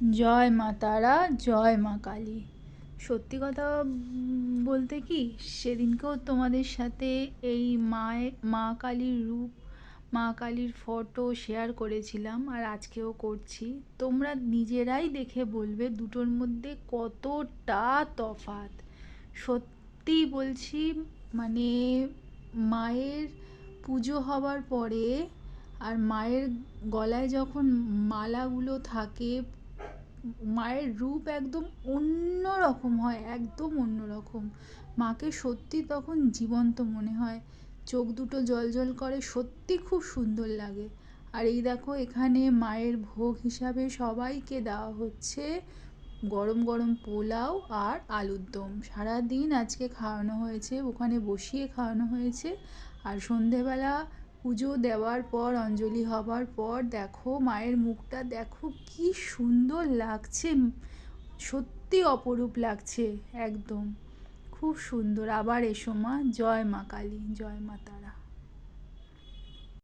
জয় মা তারা, জয় মা কালী। সত্যি কথা বলতে কি, সেদিনকেও তোমাদের সাথে এই মা কালীর রূপ, মা কালীর ফটো শেয়ার করেছিলাম, আর আজকেও করছি। তোমরা নিজেরাই দেখে বলবে দুটোর মধ্যে কতটা তফাৎ। সত্যি বলছি, মানে মায়ের পুজো হবার পরে আর মায়ের গলায় যখন মালাগুলো থাকে, মায়ের রূপ একদম অন্য রকম হয়, একদম অন্য রকম। মাকে সত্যি তখন জীবন্ত মনে হয়, চোখ দুটো জ্বলজ্বল করে, সত্যি খুব সুন্দর লাগে। আর এই দেখো, এখানে মায়ের ভোগ হিসাবে সবাইকে দেওয়া হচ্ছে গরম গরম পোলাও আর আলুর দম। সারাদিন আজকে খাওয়ানো হয়েছে, ওখানে বসিয়ে খাওয়ানো হয়েছে। আর সন্ধেবেলা পুজো দেওয়ার পর, অঞ্জলি হবার পর দেখো মায়ের মুখটা, দেখো কি সুন্দর লাগছে, সত্যি অপরূপ লাগছে একদম, খুব সুন্দর। আবার এসো মা, জয় মা কালী, জয় মা তারা।